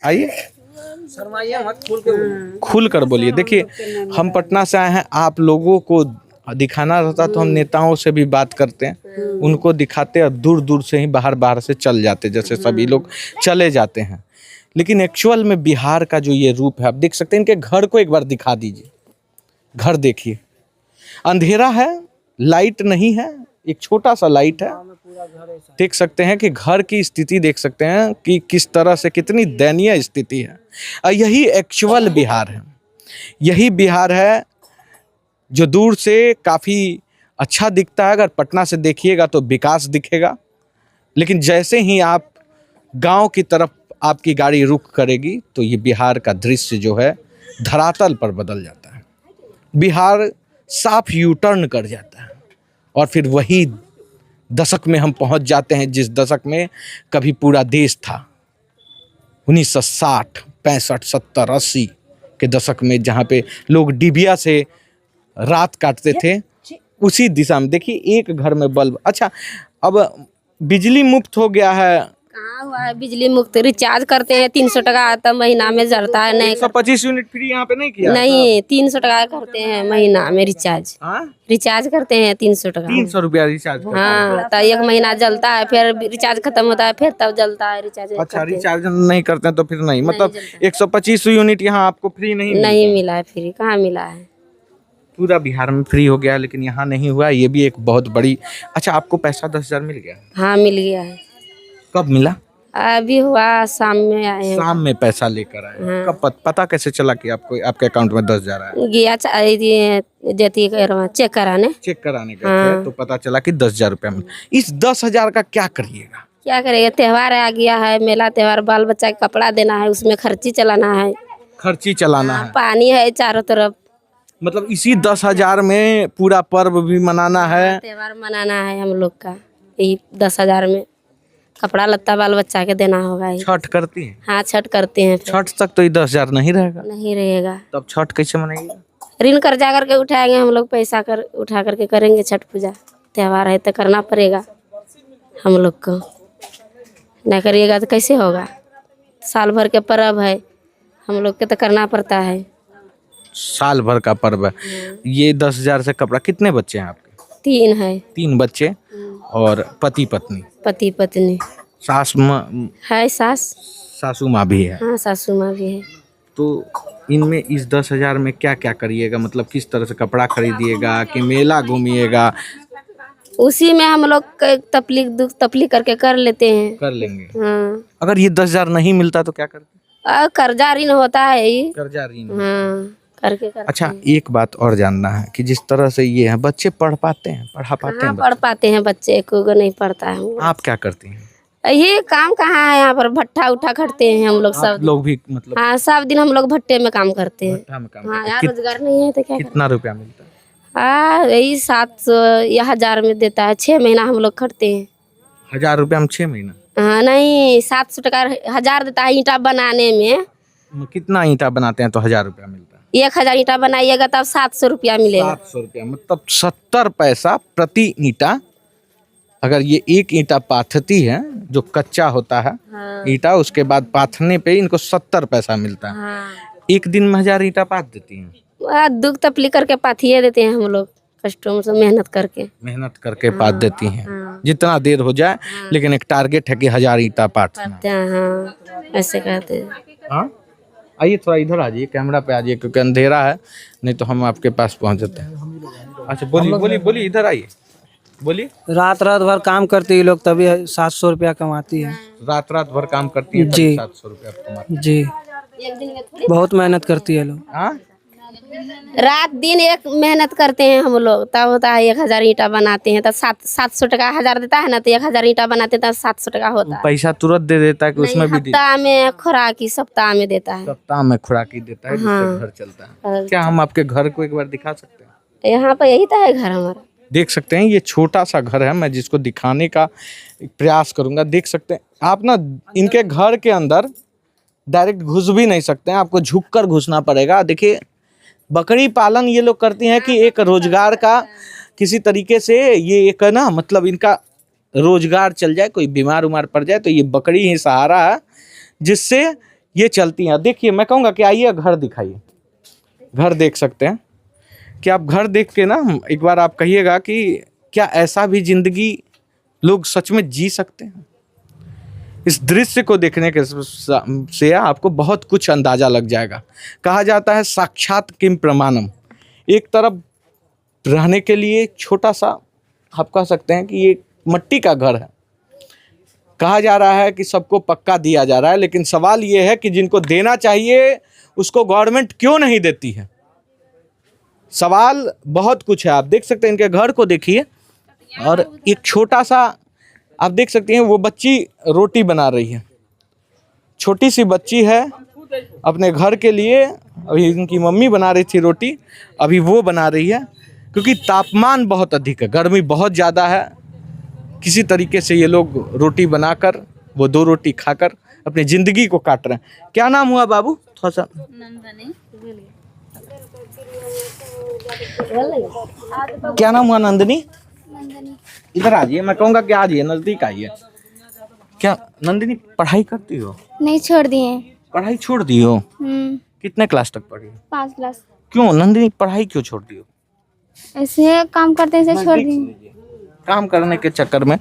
आइए, शर्माइए मत, खुल कर बोलिए। देखिए, हम पटना से आए हैं, आप लोगों को दिखाना रहता तो हम नेताओं से भी बात करते हैं, उनको दिखाते और दूर दूर से ही बाहर से चल जाते, जैसे सभी लोग चले जाते हैं। लेकिन एक्चुअल में बिहार का जो ये रूप है, आप देख सकते हैं। इनके घर को एक बार दिखा दीजिए। घर देखिए, अंधेरा है, लाइट नहीं है, एक छोटा सा लाइट है। देख सकते हैं कि घर की स्थिति देख सकते हैं कि किस तरह से, कितनी दयनीय स्थिति है। और यही एक्चुअल बिहार है, यही बिहार है जो दूर से काफ़ी अच्छा दिखता है। अगर पटना से देखिएगा तो विकास दिखेगा, लेकिन जैसे ही आप गांव की तरफ आपकी गाड़ी रुख करेगी तो ये बिहार का दृश्य जो है धरातल पर बदल जाता है। बिहार साफ यू टर्न कर जाता है और फिर वही दशक में हम पहुंच जाते हैं जिस दशक में कभी पूरा देश था। 1960, 65, 70, 80 के दशक में, जहाँ पे लोग डिबिया से रात काटते थे, उसी दिशा में देखिए एक घर में बल्ब। अच्छा, अब बिजली मुफ्त हो गया है। कहाँ हुआ है बिजली मुफ्त? रिचार्ज करते हैं 300 टका आता महीना में जरता है। नहीं 125 यूनिट फ्री यहाँ पे नहीं किया? नहीं, 300 टका करते हैं महीना में रिचार्ज। रिचार्ज करते हैं 300 टका, 300 रुपया रिचार्ज करते हैं। हाँ, तो एक महीना जलता है, फिर रिचार्ज खत्म होता है, फिर तब जलता है रिचार्ज। अच्छा, रिचार्ज नहीं करते हैं तो फिर नहीं, मतलब 125 यूनिट यहाँ आपको फ्री नहीं मिला है। फ्री कहाँ मिला है? पूरा बिहार में फ्री हो गया, लेकिन यहाँ नहीं हुआ। ये भी एक बहुत बड़ी। अच्छा, आपको पैसा 10,000 मिल गया? हाँ, मिल गया है। कब मिला? अभी हुआ, शाम में आए हैं। शाम में पैसा लेकर आए? हाँ। कब पता कैसे चला कि आपको आपके अकाउंट में 10,000 आया? गया चेक कराने। चेक कराने गए थे तो पता चला कि 10,000 रुपया मिला। इस 10,000 का क्या करिएगा? क्या करेगा? त्योहार आ गया है, मेला त्योहार, बाल बच्चा के कपड़ा देना है, उसमें खर्ची चलाना है। खर्ची चलाना है। पानी है चारों तरफ, मतलब इसी 10,000 में पूरा पर्व भी मनाना है, त्योहार मनाना है हम लोग का। यही 10,000 में कपड़ा लत्ता बाल बच्चा के देना होगा। छठ करती है? हाँ, छठ करते हैं। छठ तक तो ये 10,000 नहीं रहेगा? नहीं रहेगा। तब छठ कैसे मनाएंगे? ऋण कर्जा करके उठाएंगे हम लोग, पैसा उठा करके करेंगे छठ पूजा। त्योहार है तो करना पड़ेगा हम लोग को, नहीं करिएगा तो कैसे होगा? साल भर के पर्व है, हम लोग के तो करना पड़ता है। साल भर का पर्व है। ये 10,000 से कपड़ा। कितने बच्चे हैं आपके? 3 है। 3 बच्चे और पति पत्नी? पति पत्नी। सास है, सासू माँ भी है? हाँ, सासू माँ भी है। तो इनमें इस 10,000 में क्या क्या करिएगा? मतलब किस तरह से कपड़ा खरीदिएगा कि मेला घूमिएगा? उसी में हम लोग तपलीक करके कर लेते हैं। कर लेंगे। हाँ। अगर ये 10,000 नहीं मिलता तो क्या करते? कर्जा ऋण होता है ये। कर्जा ऋण। हाँ, करके करते अच्छा, हैं। एक बात और जानना है कि जिस तरह से ये है, बच्चे पढ़ पाते हैं, पढ़ा पाते हैं? पढ़ पाते हैं बच्चे को नहीं पढ़ता है। आप क्या करती हैं? ये काम कहाँ है, यहाँ पर भट्ठा उठा खटते हैं हम लोग सब लोग भी, मतलब? हाँ, सब दिन हम लोग भट्टे में काम करते हैं। भट्ठा में काम हाँ, करते हैं। यहाँ रोजगार नहीं है तो क्या कितना रुपया मिलता है? यही 700 या 1000 में देता है। 6 महीना हम लोग खटते हैं। 1,000 रुपया में 6 महीना? हाँ, नहीं, 700 टका 1000 देता है ईंटा बनाने में। कितना ईंटा बनाते हैं तो 1,000 रुपया मिलता है? 1000 ईंटा बनाइएगा तब 700 रुपया मिलेगा। 700 रुपया, मतलब 70 पैसा प्रति ईंटा। अगर ये एक ईंटा पाथती है, जो कच्चा होता है ईंटा, उसके बाद पाथने पे इनको 70 पैसा मिलता है। हाँ। एक दिन में 1000 ईंटा पाथ देती हैं? दुख तपली करके पाथिए देते हैं हम लोग, कष्टों से मेहनत करके पाथ देती हैं। जितना देर हो जाए, लेकिन एक टारगेट है कि 1000 ईंटा पाथना। हाँ, ऐसे कहते हैं। हाँ, आइए थोड़ा इधर आ जाइए, कैमरा पे आ जाइए, क्योंकि अंधेरा है, नहीं तो हम आपके पास पहुंच जाते हैं। अच्छा, बोलिए, इधर आइए, बोलिए। रात भर काम करती है लोग, तभी 700 रुपया कमाती है। रात भर काम करती है जी। 700 रुपया कमाती है। जी, बहुत मेहनत करती है लोग। हाँ, रात दिन एक मेहनत करते हैं हम लोग, तब होता है 1000 ईंटा बनाते हैं, तब 700 टका 1000 देता है ना, तो 1000 ईंटा बनाते हैं तब 700 टका होता है। पैसा तुरंत दे देता है कि उसमें भी? सप्ताह में खुराकी, सप्ताह में देता है। सप्ताह में खुराकी देता है, जिससे घर चलता है। क्या हम आपके घर को एक बार दिखा सकते हैं? यहाँ पर यही तो है घर हमारा। देख सकते हैं, ये छोटा सा घर है, मैं जिसको दिखाने का प्रयास करूंगा। देख सकते हैं आप ना, इनके घर के अंदर डायरेक्ट घुस भी नहीं सकते हैं, आपको झुककर घुसना पड़ेगा। देखिए, बकरी पालन ये लोग करती हैं कि एक रोजगार का किसी तरीके से, ये एक ना, मतलब इनका रोजगार चल जाए, कोई बीमार उमार पड़ जाए तो ये बकरी ही सहारा है, जिससे ये चलती हैं। देखिए मैं कहूँगा कि आइए घर दिखाइए, घर देख सकते हैं कि आप घर देख के ना एक बार आप कहिएगा कि क्या ऐसा भी जिंदगी लोग सच में जी सकते हैं। इस दृश्य को देखने के से आपको बहुत कुछ अंदाजा लग जाएगा। कहा जाता है साक्षात किम प्रमाणम। एक तरफ रहने के लिए छोटा सा आप कह सकते हैं कि ये मट्टी का घर है, कहा जा रहा है कि सबको पक्का दिया जा रहा है, लेकिन सवाल ये है कि जिनको देना चाहिए उसको गवर्नमेंट क्यों नहीं देती है। सवाल बहुत कुछ है। आप देख सकते हैं इनके घर को देखिए, और एक छोटा सा आप देख सकते हैं वो बच्ची रोटी बना रही है, छोटी सी बच्ची है अपने घर के लिए। अभी इनकी मम्मी बना रही थी रोटी, अभी वो बना रही है, क्योंकि तापमान बहुत अधिक है, गर्मी बहुत ज़्यादा है। किसी तरीके से ये लोग रोटी बनाकर, वो 2 रोटी खाकर अपनी ज़िंदगी को काट रहे हैं। क्या नाम हुआ बाबू? थोड़ा सा नंदनी। क्या नाम हुआ? नंदनी। इधर आ जाइए, मैं कहूँगा कि आ जाइए, नज़दीक आइए। क्या नंदिनी पढ़ाई करती हो? नहीं, छोड़ दिए। पढ़ाई छोड़ दी हो? कितने क्लास तक पढ़ी? 5 क्लास। क्यों नंदिनी पढ़ाई क्यों छोड़ दी हो? ऐसे काम करते ऐसे छोड़ दिए। काम करने के चक्कर में,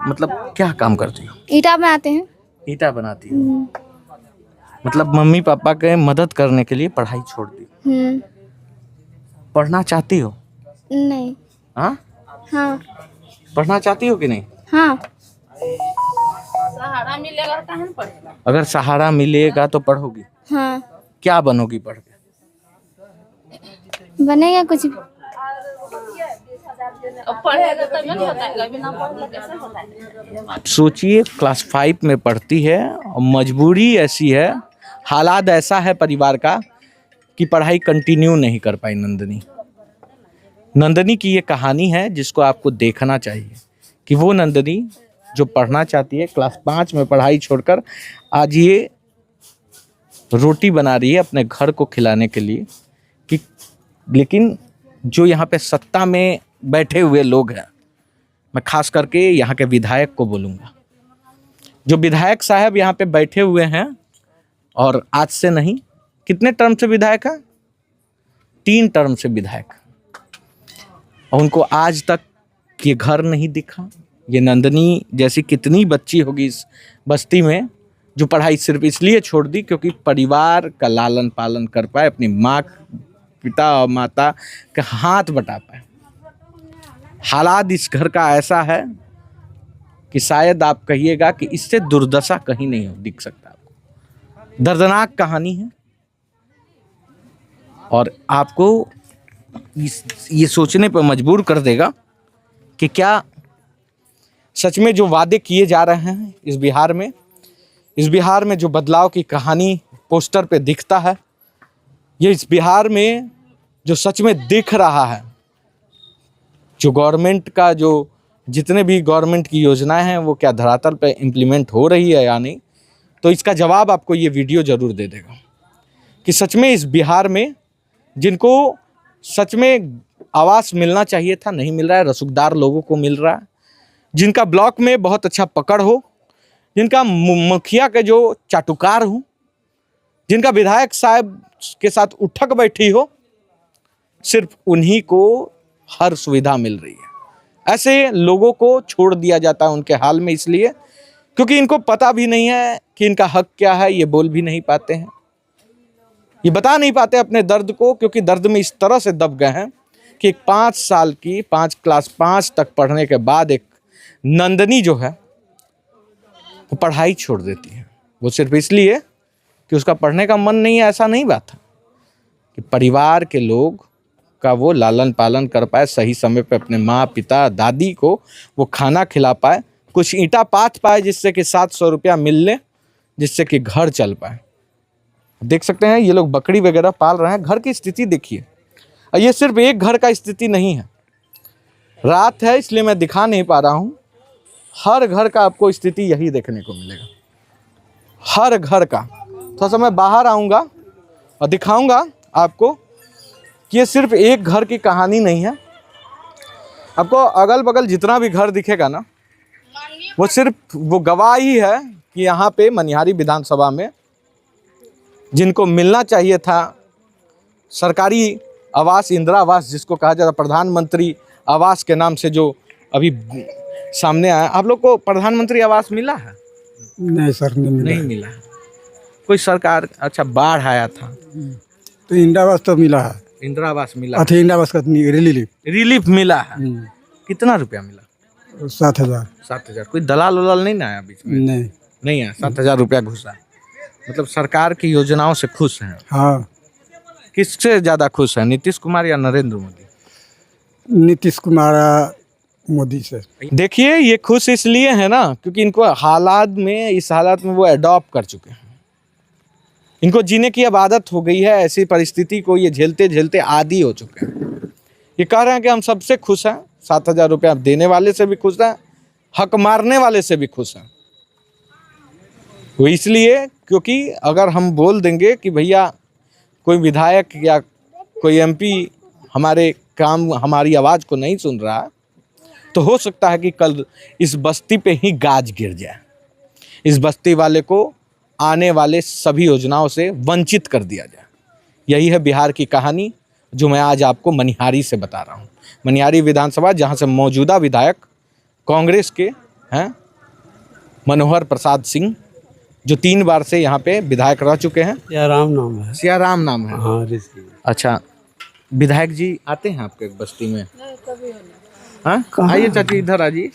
मतलब क्या काम करती हो? ईटा बनाते हैं। ईटा बनाती हो? मतलब मम्मी पापा के मदद करने के लिए पढ़ाई छोड़ दी। पढ़ना चाहती हो? नहीं। हाँ, हाँ। पढ़ना चाहती हो कि नहीं? हाँ। सहारा मिलेगा तो कहाँ पढ़ेगा? अगर सहारा मिलेगा तो पढ़ोगी? हाँ। क्या बनोगी पढ़ के? बनेगा कुछ। पढ़ेगा तब नहीं बताएगा, बिना पढ़े कैसे बताएगा? सोचिए क्लास 5 में पढ़ती है और मजबूरी ऐसी है, हालात ऐसा है परिवार का कि पढ़ाई कंटिन्यू नहीं कर पाई नंदिनी। नंदिनी की ये कहानी है जिसको आपको देखना चाहिए कि वो नंदिनी जो पढ़ना चाहती है, क्लास 5 में पढ़ाई छोड़कर आज ये रोटी बना रही है अपने घर को खिलाने के लिए। कि लेकिन जो यहाँ पे सत्ता में बैठे हुए लोग हैं, मैं खास करके यहाँ के विधायक को बोलूँगा, जो विधायक साहब यहाँ पे बैठे हुए हैं, और आज से नहीं, कितने टर्म से विधायक है? 3 टर्म से विधायक, और उनको आज तक ये घर नहीं दिखा। ये नंदिनी जैसी कितनी बच्ची होगी इस बस्ती में जो पढ़ाई सिर्फ इसलिए छोड़ दी क्योंकि परिवार का लालन पालन कर पाए, अपनी माँ, पिता और माता के हाथ बटा पाए। हालात इस घर का ऐसा है कि शायद आप कहिएगा कि इससे दुर्दशा कहीं नहीं दिख सकता आपको। दर्दनाक कहानी है, और आपको ये सोचने पर मजबूर कर देगा कि क्या सच में जो वादे किए जा रहे हैं इस बिहार में जो बदलाव की कहानी पोस्टर पे दिखता है, ये इस बिहार में जो सच में दिख रहा है, जो गवर्नमेंट का जो जितने भी गवर्नमेंट की योजनाएं हैं वो क्या धरातल पे इम्प्लीमेंट हो रही है या नहीं, तो इसका जवाब आपको ये वीडियो ज़रूर दे देगा कि सच में इस बिहार में जिनको सच में आवास मिलना चाहिए था नहीं मिल रहा है, रसूखदार लोगों को मिल रहा है, जिनका ब्लॉक में बहुत अच्छा पकड़ हो, जिनका मुखिया के जो चाटुकार हो, जिनका विधायक साहब के साथ उठक बैठी हो, सिर्फ उन्हीं को हर सुविधा मिल रही है। ऐसे लोगों को छोड़ दिया जाता है उनके हाल में, इसलिए क्योंकि इनको पता भी नहीं है कि इनका हक क्या है, ये बोल भी नहीं पाते हैं, ये बता नहीं पाते अपने दर्द को, क्योंकि दर्द में इस तरह से दब गए हैं कि एक 5 साल की 5 क्लास 5 तक पढ़ने के बाद एक नंदिनी जो है वो पढ़ाई छोड़ देती है। वो सिर्फ इसलिए कि उसका पढ़ने का मन नहीं है, ऐसा नहीं बात है, कि परिवार के लोग का वो लालन पालन कर पाए, सही समय पे अपने माँ पिता दादी को वो खाना खिला पाए, कुछ ईंटा पाथ पाए जिससे कि 700 रुपया मिल ले, जिससे कि घर चल पाए। देख सकते हैं ये लोग बकरी वगैरह पाल रहे हैं। घर की स्थिति देखिए, और ये सिर्फ एक घर का स्थिति नहीं है, रात है इसलिए मैं दिखा नहीं पा रहा हूँ, हर घर का आपको स्थिति यही देखने को मिलेगा, हर घर का। थोड़ा सा मैं बाहर आऊँगा और दिखाऊँगा आपको कि ये सिर्फ एक घर की कहानी नहीं है। आपको अगल बगल जितना भी घर दिखेगा ना, वो सिर्फ वो गवाही है कि यहाँ पे मनिहारी विधानसभा में जिनको मिलना चाहिए था सरकारी आवास, इंदिरा आवास जिसको कहा जाता है, प्रधानमंत्री आवास के नाम से जो अभी सामने आया, आप लोग को प्रधानमंत्री आवास मिला है? नहीं सर, नहीं मिला है। कोई सरकार, अच्छा बाढ़ आया था तो इंदिरा आवास तो मिला है, इंदिरा आवास मिला, अच्छा इंदिरा आवास का रिलीफ मिला है। कितना रुपया मिला? 7,000। 7,000। कोई दलाल उलाल नहीं ना आया बीच में? नहीं आया। 7,000 रुपया घुसा। मतलब सरकार की योजनाओं से खुश हैं? हाँ। किससे ज्यादा खुश है, नीतीश कुमार या नरेंद्र मोदी? नीतीश कुमार मोदी से। देखिए ये खुश इसलिए है ना क्योंकि इनको हालात में, इस हालात में वो अडॉप्ट कर चुके हैं। इनको जीने की अब आदत हो गई है, ऐसी परिस्थिति को ये झेलते झेलते आदी हो चुके हैं। ये कह रहे हैं कि हम सबसे खुश हैं, 7,000 रुपया देने वाले से भी खुश हैं, हक मारने वाले से भी खुश हैं। वो इसलिए क्योंकि अगर हम बोल देंगे कि भैया कोई विधायक या कोई एमपी हमारे काम, हमारी आवाज़ को नहीं सुन रहा, तो हो सकता है कि कल इस बस्ती पे ही गाज गिर जाए, इस बस्ती वाले को आने वाले सभी योजनाओं से वंचित कर दिया जाए। यही है बिहार की कहानी जो मैं आज आपको मनिहारी से बता रहा हूँ। मनिहारी विधानसभा, जहाँ से मौजूदा विधायक कांग्रेस के हैं मनोहर प्रसाद सिंह, जो 3 बार से यहाँ पे विधायक रह चुके हैं। सियाराम नाम है। सियाराम नाम है? हाँ। अच्छा, विधायक जी आते हैं आपके बस्ती में? हाँ, आइए चाची इधर आइए।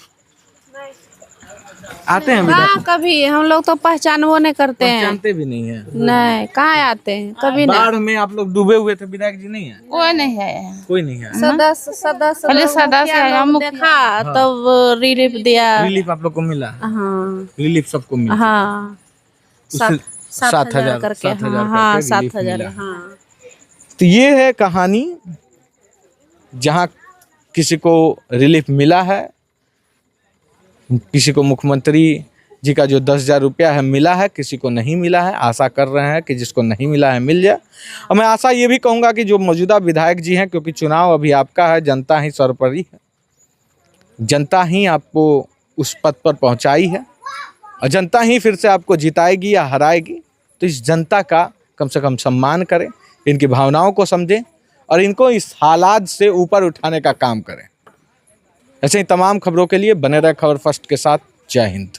आते हैं विधायक? हाँ, कभी हम लोग तो पहचानबो नहीं करते हैं। जानते भी नहीं है? नहीं, कहाँ आते हैं, कभी नहीं। बाढ़ में आप लोग डूबे हुए थे, विधायक जी नहीं है? कोई नहीं है। कोई नहीं है। सदस्य हम देखा तब रिलीफ दिया। रिलीफ आप लोग को मिला? हाँ, रिलीफ सबको मिला? हाँ, 7,000 करके। हाँ, 7,000। हाँ। तो ये है कहानी जहाँ किसी को रिलीफ मिला है, किसी को मुख्यमंत्री जी का जो 10,000 रुपया है मिला है, किसी को नहीं मिला है। आशा कर रहे हैं कि जिसको नहीं मिला है मिल जाए। और मैं आशा ये भी कहूँगा कि जो मौजूदा विधायक जी हैं, क्योंकि चुनाव अभी आपका है, जनता ही सर्वोपरि है, जनता ही आपको उस पद पर पहुँचाई है और जनता ही फिर से आपको जिताएगी या हराएगी। तो इस जनता का कम से कम सम्मान करें, इनकी भावनाओं को समझें और इनको इस हालात से ऊपर उठाने का काम करें। ऐसे ही तमाम खबरों के लिए बने रहे खबर फर्स्ट के साथ। जय हिंद।